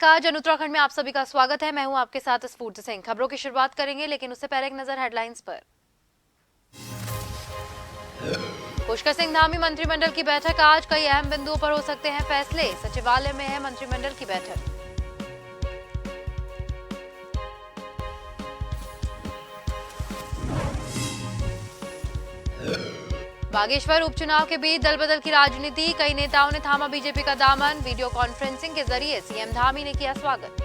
नमस्कार, जन उत्तराखंड में आप सभी का स्वागत है। मैं हूं आपके साथ स्फूर्ति सिंह। खबरों की शुरुआत करेंगे, लेकिन उससे पहले एक नजर हेडलाइंस पर। पुष्कर सिंह धामी मंत्रिमंडल की बैठक आज, कई अहम बिंदुओं पर हो सकते हैं फैसले। सचिवालय में है मंत्रिमंडल की बैठक। बागेश्वर उपचुनाव के बीच दल बदल की राजनीति, कई नेताओं ने थामा बीजेपी का दामन। वीडियो कॉन्फ्रेंसिंग के जरिए सीएम धामी ने किया स्वागत।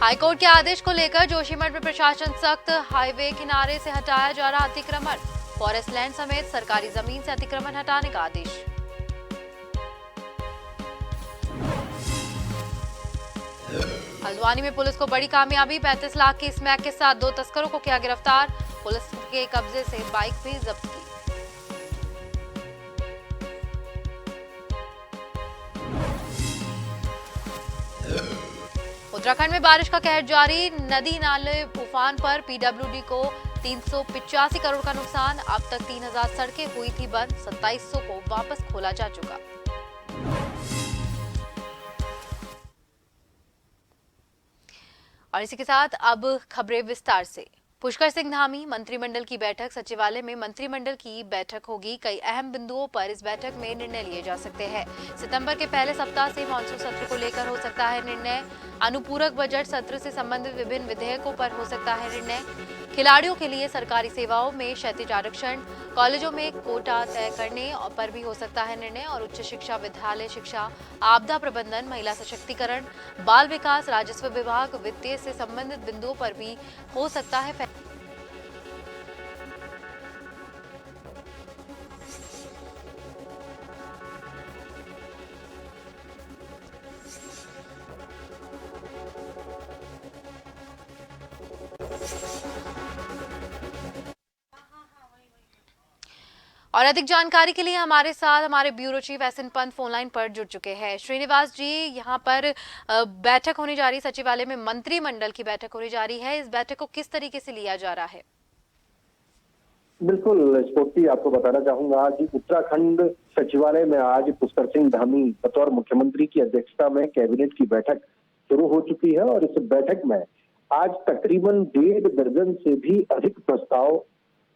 हाईकोर्ट के आदेश को लेकर जोशीमठ में प्रशासन सख्त। हाईवे किनारे से हटाया जा रहा अतिक्रमण। फॉरेस्ट लैंड समेत सरकारी जमीन से अतिक्रमण हटाने का आदेश। हल्द्वानी में पुलिस को बड़ी कामयाबी, 35 लाख की स्मैक के साथ 2 तस्करों को किया गिरफ्तार। पुलिस के कब्जे से बाइक भी जब्त की। उत्तराखंड में बारिश का कहर जारी, नदी नाले उफान पर। पीडब्ल्यूडी को 385 करोड़ का नुकसान। अब तक 3000 सड़कें हुई थी बंद, 2700 को वापस खोला जा चुका। और इसी के साथ अब खबरें विस्तार से। पुष्कर सिंह धामी मंत्रिमंडल की बैठक, सचिवालय में मंत्रिमंडल की बैठक होगी। कई अहम बिंदुओं पर इस बैठक में निर्णय लिए जा सकते हैं। सितंबर के पहले सप्ताह से मानसून सत्र को लेकर हो सकता है निर्णय। अनुपूरक बजट सत्र से संबंधित विभिन्न विधेयकों पर हो सकता है निर्णय। खिलाड़ियों के लिए सरकारी सेवाओं में क्षैतिज आरक्षण, कॉलेजों में कोटा तय करने पर भी हो सकता है निर्णय। और उच्च शिक्षा, विद्यालय शिक्षा, आपदा प्रबंधन, महिला सशक्तिकरण, बाल विकास, राजस्व विभाग, वित्तीय से संबंधित बिंदुओं पर भी हो सकता है। और अधिक जानकारी के लिए हमारे साथ हमारे bureau chief S N Pant phone line पर जुड़ चुके हैं। श्रीनिवास जी, यहाँ पर बैठक होने जा रही, सचिवालय में मंत्रिमंडल की बैठक होने जा रही है। इस बैठक को किस तरीके से लिया जा रहा है? बिल्कुल स्फूर्ति, आपको बताना चाहूंगा कि उत्तराखंड सचिवालय में आज पुष्कर सिंह धामी बतौर मुख्यमंत्री की अध्यक्षता में कैबिनेट की बैठक शुरू हो चुकी है। और इस बैठक में आज तकरीबन 1.5 दर्जन से भी अधिक प्रस्ताव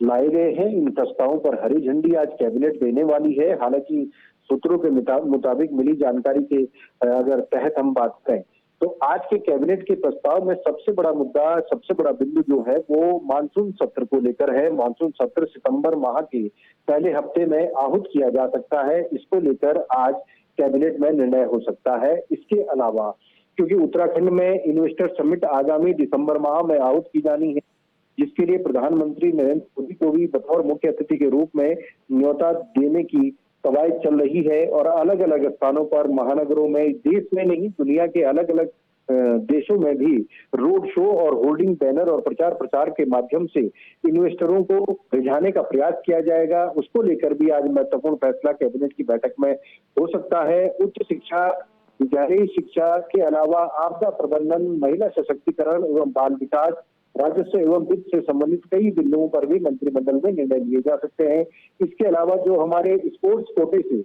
लाए गए हैं। इन प्रस्तावों पर हरी झंडी आज कैबिनेट देने वाली है। हालांकि सूत्रों के मुताबिक मिली जानकारी के अगर तहत हम बात करें तो आज के कैबिनेट के प्रस्ताव में सबसे बड़ा मुद्दा, सबसे बड़ा बिंदु जो है वो मानसून सत्र को लेकर है। मानसून सत्र सितंबर माह के पहले हफ्ते में आहूत किया जा सकता है, इसको लेकर आज कैबिनेट में निर्णय हो सकता है। इसके अलावा क्योंकि उत्तराखंड में इन्वेस्टर समिट आगामी दिसंबर माह में आहूत की जानी है, जिसके लिए प्रधानमंत्री नरेंद्र मोदी को भी बतौर मुख्य अतिथि के रूप में न्योता देने की कवायद चल रही है। और अलग अलग स्थानों पर, महानगरों में, देश में नहीं दुनिया के अलग अलग देशों में भी रोड शो और होर्डिंग बैनर और प्रचार प्रसार के माध्यम से इन्वेस्टरों को रिझाने का प्रयास किया जाएगा। उसको लेकर भी आज महत्वपूर्ण फैसला कैबिनेट की बैठक में हो सकता है। उच्च शिक्षा, विद्यालयी शिक्षा के अलावा आपदा प्रबंधन, महिला सशक्तिकरण एवं बाल विकास, राजस्व एवं वित्त से संबंधित कई बिंदुओं पर भी मंत्रिमंडल में निर्णय लिए जा सकते हैं। इसके अलावा जो हमारे स्पोर्ट्स कोटे से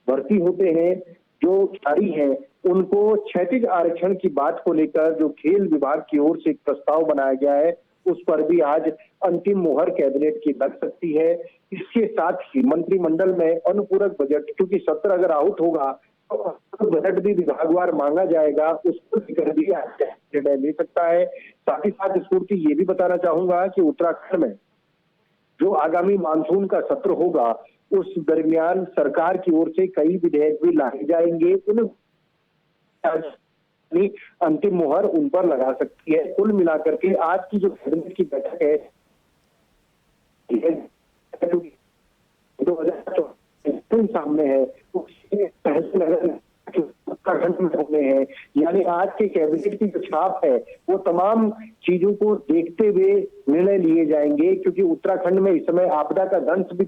भर्ती होते हैं, जो खिलाड़ी हैं, उनको क्षैतिज आरक्षण की बात को लेकर जो खेल विभाग की ओर से एक प्रस्ताव बनाया गया है, उस पर भी आज अंतिम मुहर कैबिनेट की लग सकती है। इसके साथ ही मंत्रिमंडल में अनुपूरक बजट, क्योंकि सत्र अगर आहूत होगा तो बजट भी विभागवार मांगा जाएगा, उसको लेकर भी निर्णय ले सकता है। साथ ही साथ स्फूर्ति ये भी बताना चाहूंगा कि उत्तराखंड में जो आगामी मानसून का सत्र होगा उस दरमियान सरकार की ओर से कई विधेयक भी लाए जाएंगे। अंतिम मुहर उन पर लगा सकती है। कुल मिलाकर के आज की जो कैबिनेट की बैठक है 2024 सामने है, उसके उत्तराखंड में होने हैं। यानी आज के कैबिनेट की जो छाप है वो तमाम चीजों को देखते हुए निर्णय लिए जाएंगे, क्योंकि उत्तराखंड में इस समय आपदा का दंश भी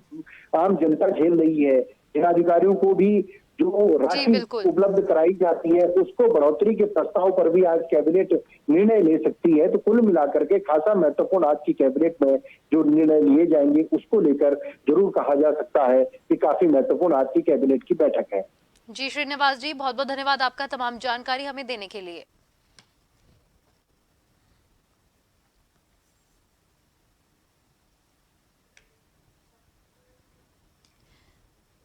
आम जनता झेल रही है। जिलाधिकारियों को भी जो राशि बिल्कुल। उपलब्ध कराई जाती है उसको बढ़ोतरी के प्रस्ताव पर भी आज कैबिनेट निर्णय ले सकती है। तो कुल मिलाकर के खासा महत्वपूर्ण आज की कैबिनेट में जो निर्णय लिए जाएंगे उसको लेकर जरूर कहा जा सकता है कि काफी महत्वपूर्ण आज की कैबिनेट की बैठक है। जी श्रीनिवास जी, बहुत बहुत धन्यवाद आपका तमाम जानकारी हमें देने के लिए।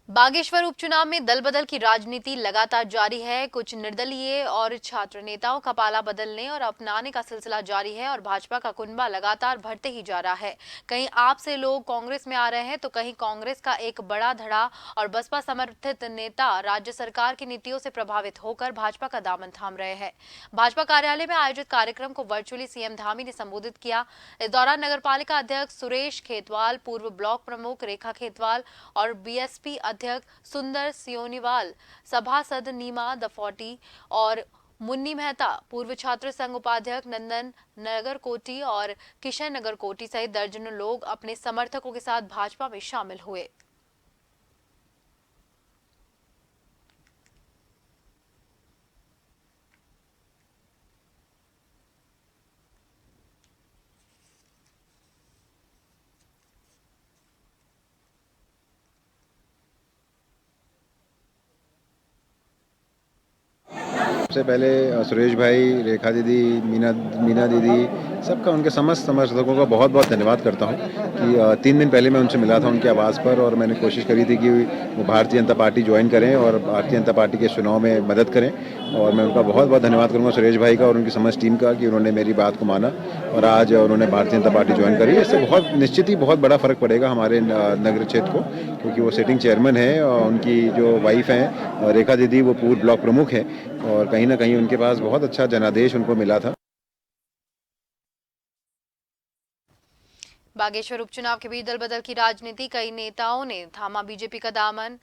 बागेश्वर उपचुनाव में दल बदल की राजनीति लगातार जारी है। कुछ निर्दलीय और छात्र नेताओं का पाला बदलने और अपनाने का सिलसिला जारी है और भाजपा का कुनबा लगातार बढ़ते ही जा रहा है। कहीं आप से लोग कांग्रेस में आ रहे हैं तो कहीं कांग्रेस का एक बड़ा धड़ा और बसपा समर्थित नेता राज्य सरकार की नीतियों से प्रभावित होकर भाजपा का दामन थाम रहे हैं। भाजपा कार्यालय में आयोजित कार्यक्रम को वर्चुअली सीएम धामी ने संबोधित किया। इस दौरान नगरपालिका अध्यक्ष सुरेश खेतवाल, पूर्व ब्लॉक प्रमुख रेखा खेतवाल और बीएसपी अध्यक्ष सुंदर सियोनीवाल, सभासद नीमा दफौटी और मुन्नी मेहता, पूर्व छात्र संघ उपाध्यक्ष नंदन नगरकोटी और किशन नगरकोटी सहित दर्जनों लोग अपने समर्थकों के साथ भाजपा में शामिल हुए। सबसे पहले सुरेश भाई, रेखा दीदी, मीना दीदी, सबका, उनके समस्त समर्थकों का बहुत बहुत धन्यवाद करता हूं कि 3 दिन पहले मैं उनसे मिला था उनके आवास पर और मैंने कोशिश करी थी कि वो भारतीय जनता पार्टी ज्वाइन करें और भारतीय जनता पार्टी के चुनाव में मदद करें। और मैं उनका बहुत बहुत धन्यवाद करूँगा सुरेश भाई का और उनकी समस्त टीम का कि उन्होंने मेरी बात को माना और आज उन्होंने भारतीय जनता पार्टी ज्वाइन करी। इससे निश्चित ही बहुत बड़ा फर्क पड़ेगा हमारे नगर क्षेत्र को, क्योंकि वो सिटिंग चेयरमैन है और उनकी जो वाइफ हैं रेखा दीदी, वो पूर्व ब्लॉक प्रमुख है और कहीं ना कहीं उनके पास बहुत अच्छा जनादेश उनको मिला था। बागेश्वर उपचुनाव के बीच दल बदल की राजनीति, कई नेताओं ने थामा बीजेपी का दामन।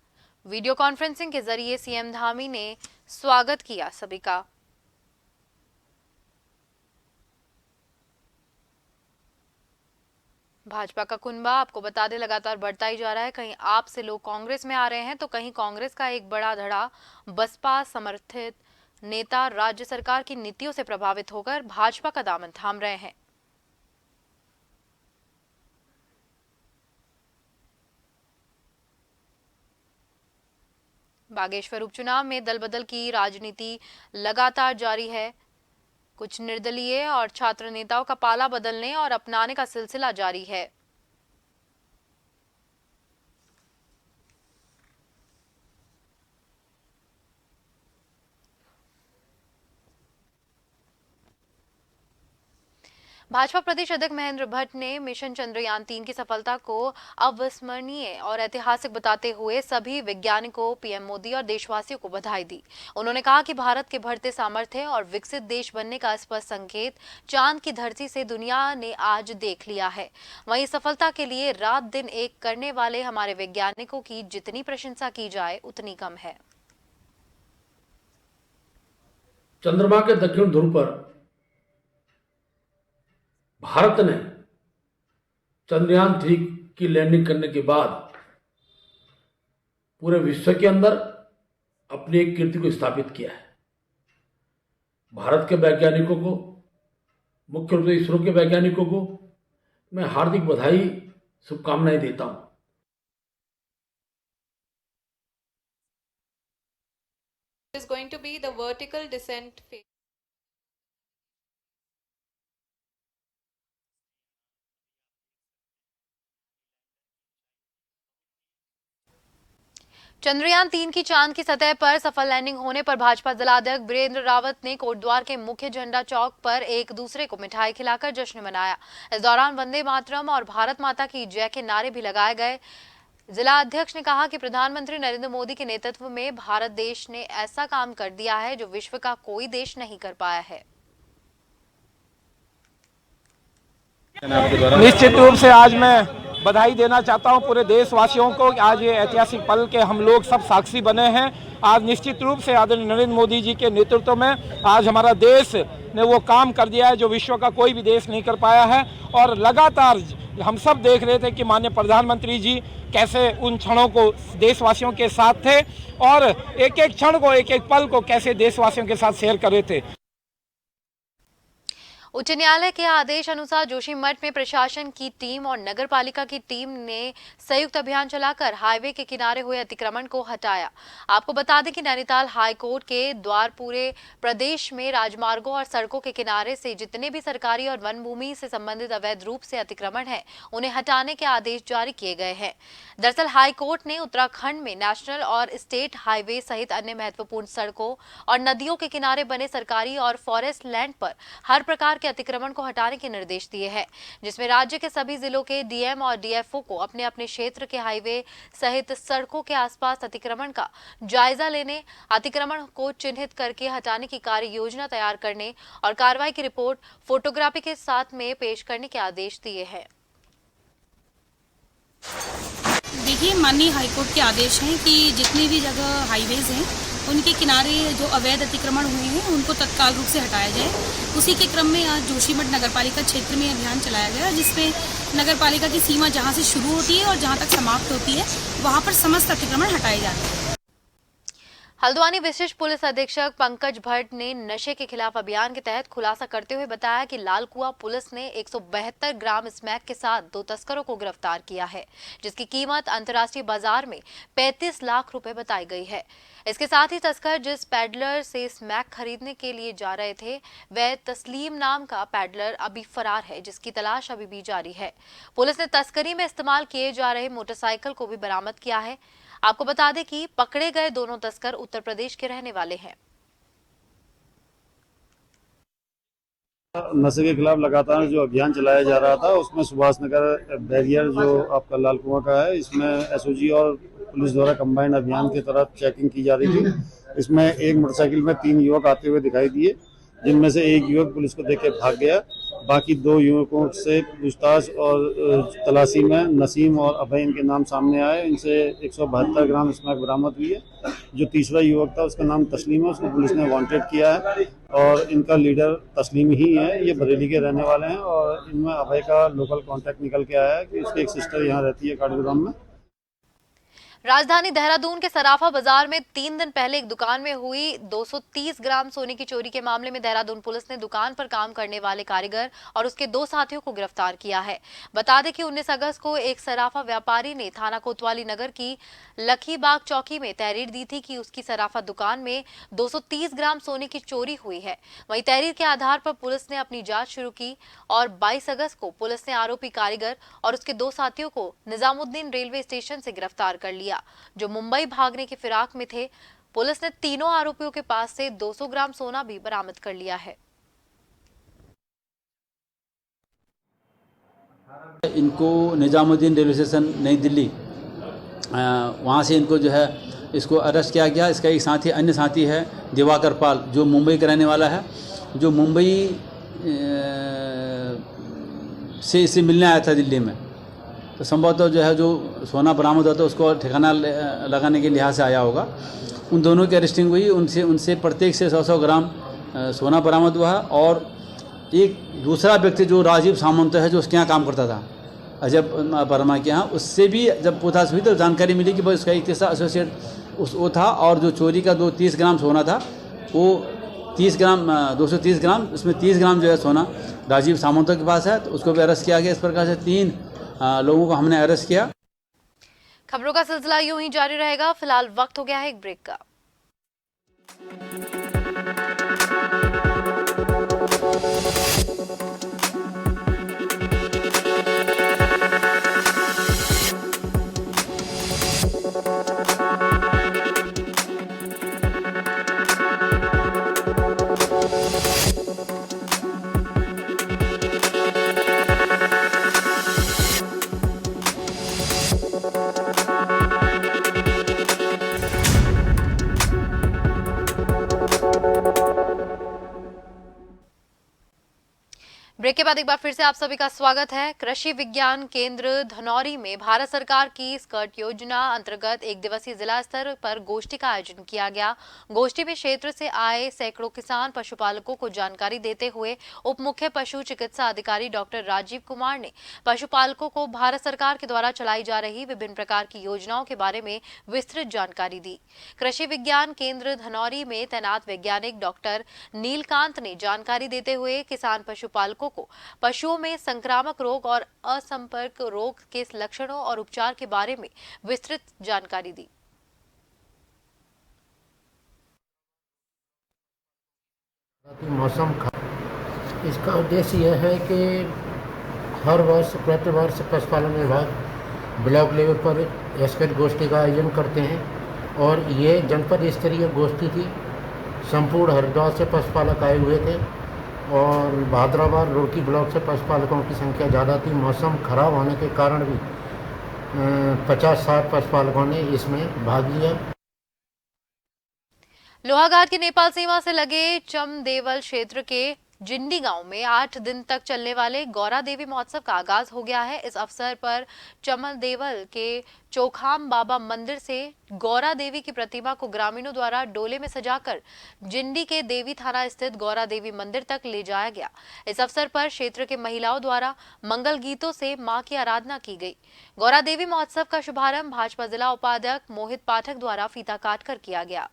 वीडियो कॉन्फ्रेंसिंग के जरिए सीएम धामी ने स्वागत किया सभी का। भाजपा का कुनबा आपको बता दें लगातार बढ़ता ही जा रहा है। कहीं आप से लोग कांग्रेस में आ रहे हैं तो कहीं कांग्रेस का एक बड़ा धड़ा बसपा समर्थित नेता राज्य सरकार की नीतियों से प्रभावित होकर भाजपा का दामन थाम रहे हैं। बागेश्वर उपचुनाव में दल बदल की राजनीति लगातार जारी है। कुछ निर्दलीय और छात्र नेताओं का पाला बदलने और अपनाने का सिलसिला जारी है। भाजपा प्रदेश अध्यक्ष महेंद्र भट्ट ने मिशन चंद्रयान 3 की सफलता को अविस्मरणीय और ऐतिहासिक बताते हुए सभी वैज्ञानिकों, पीएम मोदी और देशवासियों को बधाई दी। उन्होंने कहा कि भारत के बढ़ते सामर्थ्य और विकसित देश बनने का स्पष्ट संकेत चांद की धरती से दुनिया ने आज देख लिया है। वहीं सफलता के लिए रात दिन एक करने वाले हमारे वैज्ञानिकों की जितनी प्रशंसा की जाए उतनी कम है। चंद्रमा के दक्षिण ध्रुव पर भारत ने चंद्रयान 3 की लैंडिंग करने के बाद पूरे विश्व के अंदर अपनी एक कीर्ति को स्थापित किया है। भारत के वैज्ञानिकों को, मुख्य रूप से इसरो के वैज्ञानिकों को मैं हार्दिक बधाई, शुभकामनाएं देता हूं। Is going to be the vertical descent phase. Chandrayaan 3 की चांद की सतह पर सफल लैंडिंग होने पर भाजपा जिलाध्यक्ष वीरेंद्र रावत ने कोटद्वार के मुख्य झंडा चौक पर एक दूसरे को मिठाई खिलाकर जश्न मनाया। इस दौरान वंदे मातरम और भारत माता की जय के नारे भी लगाए गए। जिला अध्यक्ष ने कहा कि प्रधानमंत्री नरेंद्र मोदी के नेतृत्व में भारत देश ने ऐसा काम कर दिया है जो विश्व का कोई देश नहीं कर पाया है। निश्चित रूप से आज मैं बधाई देना चाहता हूं पूरे देशवासियों को। आज ये ऐतिहासिक पल के हम लोग सब साक्षी बने हैं। आज निश्चित रूप से आदरणीय नरेंद्र मोदी जी के नेतृत्व में आज हमारा देश ने वो काम कर दिया है जो विश्व का कोई भी देश नहीं कर पाया है। और लगातार हम सब देख रहे थे कि माननीय प्रधानमंत्री जी कैसे उन क्षणों को देशवासियों के साथ थे और एक एक क्षण को, एक एक पल को कैसे देशवासियों के साथ शेयर कर रहे थे। उच्च न्यायालय के आदेश अनुसार जोशीमठ में प्रशासन की टीम और नगर पालिका की टीम ने संयुक्त अभियान चलाकर हाईवे के किनारे हुए अतिक्रमण को हटाया। आपको बता दें कि नैनीताल हाई कोर्ट के द्वार पूरे प्रदेश में राजमार्गों और सड़कों के किनारे से जितने भी सरकारी और वन भूमि से संबंधित अवैध रूप से अतिक्रमण है उन्हें हटाने के आदेश जारी किए गए हैं। दरअसल हाई कोर्ट ने उत्तराखंड में नेशनल और स्टेट हाईवे सहित अन्य महत्वपूर्ण सड़कों और नदियों के किनारे बने सरकारी और फॉरेस्ट लैंड पर हर प्रकार के अतिक्रमण को हटाने के निर्देश दिए हैं, जिसमें राज्य के सभी जिलों के डीएम और डीएफओ को अपने अपने क्षेत्र के हाईवे सहित सड़कों के आसपास अतिक्रमण का जायजा लेने, अतिक्रमण को चिन्हित करके हटाने की कार्य योजना तैयार करने और कार्रवाई की रिपोर्ट फोटोग्राफी के साथ में पेश करने के आदेश दिए हैं। देखिए, माननीय हाईकोर्ट के आदेश हैं कि जितनी भी जगह हाईवेज हैं उनके किनारे जो अवैध अतिक्रमण हुए हैं उनको तत्काल रूप से हटाया जाए। उसी के क्रम में आज जोशीमठ नगरपालिका क्षेत्र में अभियान चलाया गया, जिसमें नगरपालिका की सीमा जहां से शुरू होती है और जहां तक समाप्त होती है वहां पर समस्त अतिक्रमण हटाए जाते हैं। हल्द्वानी विशिष्ट पुलिस अधीक्षक पंकज भट्ट ने नशे के खिलाफ अभियान के तहत खुलासा करते हुए बताया कि लालकुआं पुलिस ने 172 ग्राम स्मैक के साथ 2 तस्करों को गिरफ्तार किया है, जिसकी कीमत अंतर्राष्ट्रीय बाजार में 35 लाख रुपए बताई गई है। इसके साथ ही तस्कर जिस पैडलर से स्मैक खरीदने के लिए जा रहे थे वह तस्लीम नाम का पैडलर अभी फरार है, जिसकी तलाश अभी भी जारी है। पुलिस ने तस्करी में इस्तेमाल किए जा रहे मोटरसाइकिल को भी बरामद किया है। आपको बता दें कि पकड़े गए दोनों तस्कर उत्तर प्रदेश के रहने वाले हैं। नशे के खिलाफ लगातार जो अभियान चलाया जा रहा था उसमें सुभाष नगर बैरियर जो आपका लालकुआं का है, इसमें एसओजी और पुलिस द्वारा कंबाइंड अभियान के तहत चेकिंग की जा रही थी। इसमें एक मोटरसाइकिल में 3 युवक आते हुए दिखाई दिए, जिनमें से एक युवक पुलिस को देख के भाग गया। बाकी 2 युवकों से पूछताछ और तलाशी में नसीम और अभय इनके नाम सामने आए। इनसे 172 ग्राम स्मैक बरामद हुई है। जो तीसरा युवक था उसका नाम तस्लीम है, उसको पुलिस ने वांटेड किया है और इनका लीडर तस्लीम ही है। ये बरेली के रहने वाले हैं और इनमें अभय का लोकल कॉन्टैक्ट निकल के आया है कि उसकी एक सिस्टर यहाँ रहती है काठगोदाम में। राजधानी देहरादून के सराफा बाजार में 3 दिन पहले एक दुकान में हुई 230 ग्राम सोने की चोरी के मामले में देहरादून पुलिस ने दुकान पर काम करने वाले कारीगर और उसके 2 साथियों को गिरफ्तार किया है। बता दें कि 19 अगस्त को एक सराफा व्यापारी ने थाना कोतवाली नगर की लखीबाग चौकी में तहरीर दी थी कि उसकी सराफा दुकान में 230 ग्राम सोने की चोरी हुई है। वहीं तहरीर के आधार पर पुलिस ने अपनी जांच शुरू की और 22 अगस्त को पुलिस ने आरोपी कारीगर और उसके 2 साथियों को निजामुद्दीन रेलवे स्टेशन से गिरफ्तार कर लिया, जो मुंबई भागने की फिराक में थे। पुलिस ने तीनों आरोपियों के पास से 200 ग्राम सोना भी बरामद कर लिया है। इनको निजामुद्दीन रेलवे स्टेशन नई दिल्ली वहाँ से इनको जो है इसको अरेस्ट किया गया। इसका एक साथी, अन्य साथी है दिवाकर पाल, जो मुंबई का रहने वाला है, जो मुंबई से इसे मिलने आया था दिल्ली में। तो संभवतः जो है जो सोना बरामद होता है उसको ठिकाना लगाने के लिहाज से आया होगा। उन दोनों की अरेस्टिंग हुई। उनसे प्रत्येक से 100 ग्राम सोना बरामद हुआ है। और एक दूसरा व्यक्ति जो राजीव सामंत है, जो उसके यहाँ काम करता था अजय वर्मा के यहाँ, उससे भी जब पूछताछ हुई तो जानकारी मिली कि भाई उसका एक तीसरा एसोसिएट वो था और जो चोरी का 230 ग्राम सोना था वो 230 ग्राम, उसमें 30 ग्राम जो है सोना राजीव सामंत के पास है, तो उसको भी अरेस्ट किया गया। इस प्रकार से 3 लोगों को हमने अरेस्ट किया। खबरों का सिलसिला यूं ही जारी रहेगा। फिलहाल वक्त हो गया है एक ब्रेक का। ब्रेक के बाद एक बार फिर से आप सभी का स्वागत है। कृषि विज्ञान केंद्र धनौरी में भारत सरकार की स्कर्ट योजना अंतर्गत एक दिवसीय जिला स्तर पर गोष्ठी का आयोजन किया गया। गोष्ठी में क्षेत्र से आए सैकड़ों किसान पशुपालकों को जानकारी देते हुए उप मुख्य पशु चिकित्सा अधिकारी डॉक्टर राजीव कुमार ने पशुपालकों को भारत सरकार के द्वारा चलाई जा रही विभिन्न प्रकार की योजनाओं के बारे में विस्तृत जानकारी दी। कृषि विज्ञान केंद्र धनौरी में तैनात वैज्ञानिक डॉक्टर नीलकांत ने जानकारी देते हुए किसान पशुपालकों को पशुओं में संक्रामक रोग और असंपर्क रोग के लक्षणों और उपचार के बारे में विस्तृत जानकारी दी। मौसम इसका उद्देश्य यह है कि हर वर्ष प्रतिवर्ष पशुपालन विभाग ब्लॉक लेवल पर स्कर्ट गोष्ठी का आयोजन करते हैं और ये जनपद स्तरीय गोष्ठी थी। संपूर्ण हरिद्वार से पशुपालक आए हुए थे और भादराबाद रुड़की ब्लॉक से पशुपालकों की संख्या ज़्यादा थी। मौसम खराब होने के कारण भी 50-60 पशुपालकों ने इसमें भाग लिया। लोहाघाट की नेपाल सीमा से लगे चमदेवल क्षेत्र के जिंडी गांव में 8 दिन तक चलने वाले गौरा देवी महोत्सव का आगाज हो गया है। इस अवसर पर चमदेवल के चोखाम बाबा मंदिर से गौरा देवी की प्रतिमा को ग्रामीणों द्वारा डोले में सजाकर जिंडी के देवी थाना स्थित गौरा देवी मंदिर तक ले जाया गया। इस अवसर पर क्षेत्र के महिलाओं द्वारा मंगल गीतों से मां की आराधना की गई। गौरा देवी महोत्सव का शुभारंभ भाजपा जिला उपाध्यक्ष मोहित पाठक द्वारा फीता काटकर किया गया।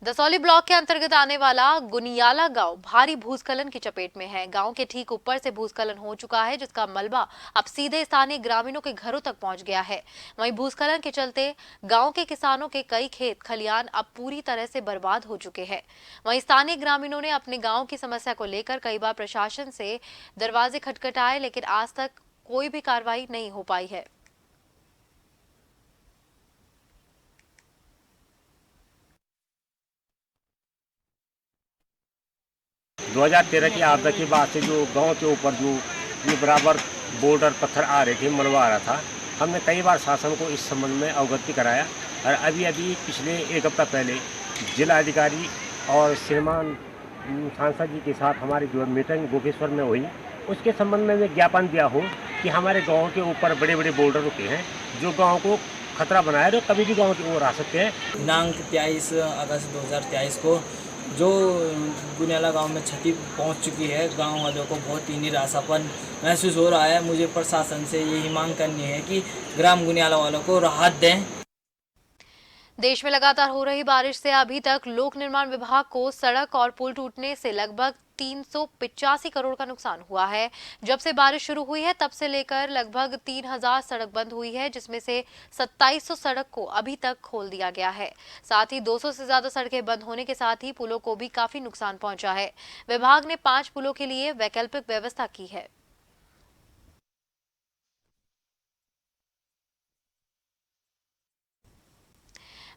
दसौली ब्लॉक के अंतर्गत आने वाला गुनियाला गांव भारी भूस्खलन की चपेट में है। गांव के ठीक ऊपर से भूस्खलन हो चुका है, जिसका मलबा अब सीधे स्थानीय ग्रामीणों के घरों तक पहुंच गया है। वहीं भूस्खलन के चलते गांव के किसानों के कई खेत खलियान अब पूरी तरह से बर्बाद हो चुके हैं। वहीं स्थानीय ग्रामीणों ने अपने गांव की समस्या को लेकर कई बार प्रशासन से दरवाजे खटखटाए, लेकिन आज तक कोई भी कार्रवाई नहीं हो पाई है। 2013 की आपदा के बाद से जो गांव के ऊपर जो ये बराबर बोर्डर पत्थर आ रहे थे, मलबा आ रहा था, हमने कई बार शासन को इस संबंध में अवगत कराया और अभी पिछले एक हफ्ता पहले जिला अधिकारी और श्रीमान सांसद जी के साथ हमारी जो मीटिंग गोपेश्वर में हुई, उसके संबंध में ज्ञापन दिया हो कि हमारे गाँव के ऊपर बड़े बड़े बोर्डर रुके हैं जो गाँव को खतरा बनाए तो कभी भी गाँव की ओर आ सकते हैं। दिनांक 23 अगस्त 2023 को जो गुनियाला गांव में क्षति पहुंच चुकी है, गांव वालों को बहुत ही निराशापन महसूस हो रहा है। मुझे प्रशासन से यही मांग करनी है कि ग्राम गुनियाला वालों को राहत दें। देश में लगातार हो रही बारिश से अभी तक लोक निर्माण विभाग को सड़क और पुल टूटने से लगभग 385 करोड़ का नुकसान हुआ है। जब से बारिश शुरू हुई है तब से लेकर लगभग 3000 सड़क बंद हुई है, जिसमें से 2700 सड़क को अभी तक खोल दिया गया है। साथ ही 200 से ज्यादा सड़कें बंद होने के साथ ही पुलों को भी काफी नुकसान पहुंचा है। विभाग ने 5 पुलों के लिए वैकल्पिक व्यवस्था की है।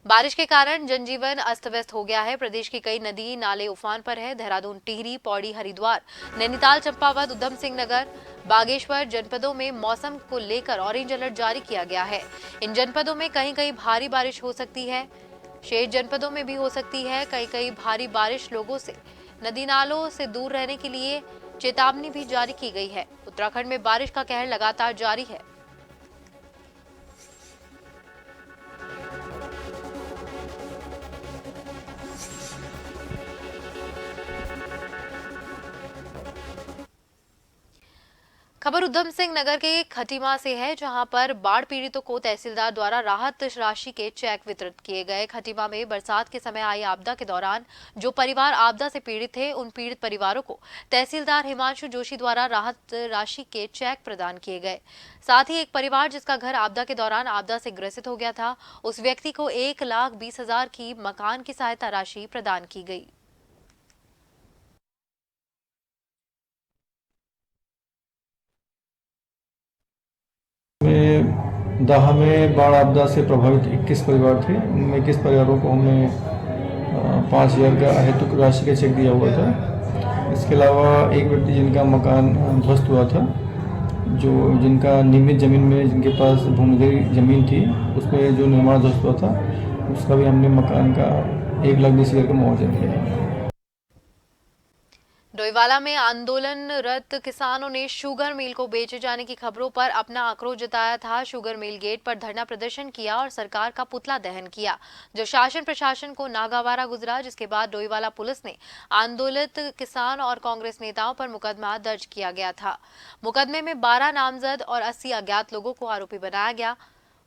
बारिश के कारण जनजीवन अस्त व्यस्त हो गया है। प्रदेश की कई नदी नाले उफान पर है। देहरादून, टिहरी, पौड़ी, हरिद्वार, नैनीताल, चंपावत, उधम सिंह नगर, बागेश्वर जनपदों में मौसम को लेकर ऑरेंज अलर्ट जारी किया गया है। इन जनपदों में कहीं कहीं भारी बारिश हो सकती है, शेष जनपदों में भी हो सकती है। कहीं कहीं भारी बारिश, लोगों से नदी नालों से दूर रहने के लिए चेतावनी भी जारी की गई है। उत्तराखंड में बारिश का कहर लगातार जारी है। खबर उधम सिंह नगर के खटीमा से है, जहां पर बाढ़ पीड़ितों को तहसीलदार द्वारा राहत राशि के चेक वितरित किए गए। खटीमा में बरसात के समय आई आपदा के दौरान जो परिवार आपदा से पीड़ित थे, उन पीड़ित परिवारों को तहसीलदार हिमांशु जोशी द्वारा राहत राशि के चेक प्रदान किए गए। साथ ही एक परिवार जिसका घर आपदा के दौरान आपदा से ग्रसित हो गया था, उस व्यक्ति को 1,20,000 की मकान की सहायता राशि प्रदान की गई। दाहा में बाढ़ आपदा से प्रभावित 21 परिवार थे। उनमें 21 परिवारों को हमने 5,000 का अहेतुक राशि का चेक दिया हुआ था। इसके अलावा एक व्यक्ति जिनका मकान ध्वस्त हुआ था, जिनका नियमित ज़मीन में जिनके पास भूमिगत ज़मीन थी, उसमें जो निर्माण ध्वस्त हुआ था, उसका भी हमने मकान का 1,20,000 का मुआवजा दिया। डोईवाला में आंदोलनरत किसानों ने शुगर मिल को बेचे जाने की खबरों पर अपना आक्रोश जताया था। शुगर मिल गेट पर धरना प्रदर्शन किया और सरकार का पुतला दहन किया, जो शासन प्रशासन को नागवारा गुजरा। जिसके बाद डोईवाला पुलिस ने आंदोलित किसान और कांग्रेस नेताओं पर मुकदमा दर्ज किया गया था। मुकदमे में 12 नामजद और 80 अज्ञात लोगों को आरोपी बनाया गया।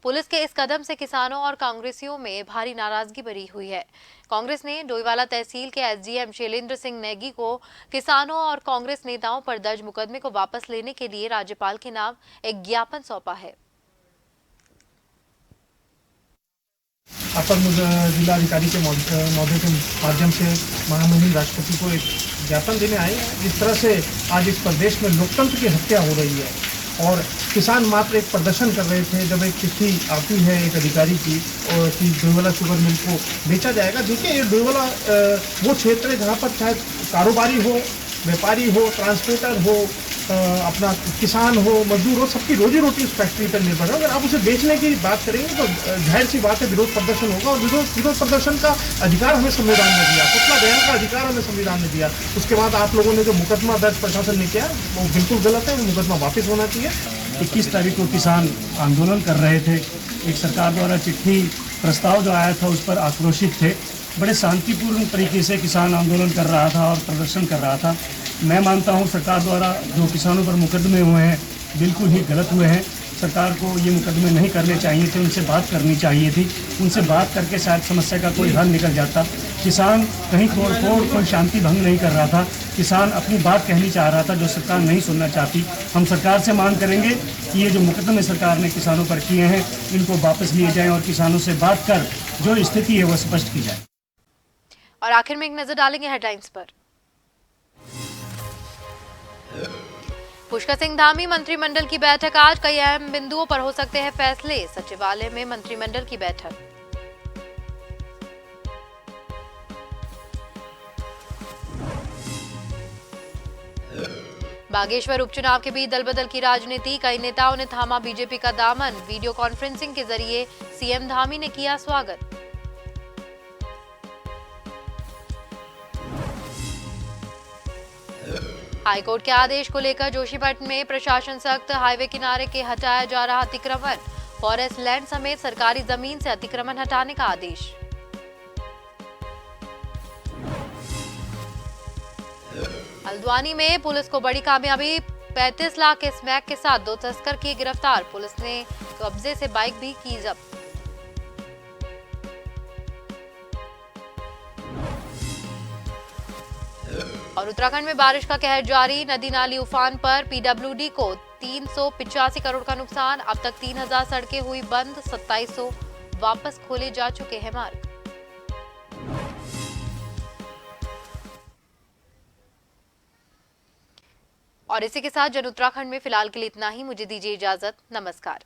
पुलिस के इस कदम से किसानों और कांग्रेसियों में भारी नाराजगी भरी हुई है। कांग्रेस ने डोईवाला तहसील के एसडीएम शैलेंद्र सिंह नेगी को किसानों और कांग्रेस नेताओं पर दर्ज मुकदमे को वापस लेने के लिए राज्यपाल के नाम एक ज्ञापन सौंपा है। अपर जिलाधिकारी के महोदय के माध्यम से महामहिम राष्ट्रपति को एक ज्ञापन देने आए हैं। जिस तरह से आज इस प्रदेश में लोकतंत्र की हत्या हो रही है और किसान मात्र एक प्रदर्शन कर रहे थे, जब एक चिट्ठी आती है एक अधिकारी की और कि डोईवाला शुगर मिल को बेचा जाएगा। देखिए, ये डोईवाला वो क्षेत्र है जहाँ पर चाहे कारोबारी हो, व्यापारी हो, ट्रांसपोर्टर हो, अपना किसान हो, मजदूर हो, सबकी रोजी रोटी उस फैक्ट्री पर निर्भर है। अगर आप उसे बेचने की बात करेंगे तो जाहिर सी बात है विरोध प्रदर्शन होगा, और विरोध प्रदर्शन का अधिकार हमें संविधान ने दिया, पुतला दहन का अधिकार हमें संविधान ने दिया। उसके बाद आप लोगों ने जो मुकदमा दर्ज प्रशासन ने किया वो बिल्कुल गलत है, वो मुकदमा वापस होना चाहिए। 21 तारीख को किसान आंदोलन कर रहे थे, एक सरकार द्वारा चिट्ठी प्रस्ताव जो आया था उस पर आक्रोशित थे। बड़े शांतिपूर्ण तरीके से किसान आंदोलन कर रहा था और प्रदर्शन कर रहा था। मैं मानता हूं सरकार द्वारा जो किसानों पर मुकदमे हुए हैं बिल्कुल ही गलत हुए हैं। सरकार को ये मुकदमे नहीं करने चाहिए थे, उनसे बात करनी चाहिए थी। उनसे बात करके शायद समस्या का कोई हल निकल जाता। किसान कहीं तोड़-फोड़ कोई शांति भंग नहीं कर रहा था, किसान अपनी बात कहनी चाह रहा था जो सरकार नहीं सुनना चाहती। हम सरकार से मांग करेंगे कि ये जो मुकदमे सरकार ने किसानों पर किए हैं इनको वापस लिए जाएं और किसानों से बात कर जो स्थिति है वो स्पष्ट की जाए। और आखिर में एक नजर डालेंगे हेडलाइंस पर। पुष्कर सिंह धामी मंत्रिमंडल की बैठक आज, कई अहम बिंदुओं पर हो सकते हैं फैसले। सचिवालय में मंत्रिमंडल की बैठक। बागेश्वर उपचुनाव के बीच दलबदल की राजनीति, कई नेताओं ने थामा बीजेपी का दामन। वीडियो कॉन्फ्रेंसिंग के जरिए सीएम धामी ने किया स्वागत। हाईकोर्ट के आदेश को लेकर जोशीमठ में प्रशासन सख्त, हाईवे किनारे के हटाया जा रहा अतिक्रमण। फॉरेस्ट लैंड समेत सरकारी जमीन से अतिक्रमण हटाने का आदेश। हल्द्वानी में पुलिस को बड़ी कामयाबी, 35 लाख के स्मैक के साथ 2 तस्कर किए गिरफ्तार। पुलिस ने कब्जे से बाइक भी की जब्त। और उत्तराखंड में बारिश का कहर जारी, नदी नाली उफान पर। पीडब्ल्यूडी को 385 करोड़ का नुकसान। अब तक 3000 सड़कें हुई बंद, 2700 वापस खोले जा चुके हैं मार्ग। और इसी के साथ जन उत्तराखंड में फिलहाल के लिए इतना ही। मुझे दीजिए इजाजत, नमस्कार।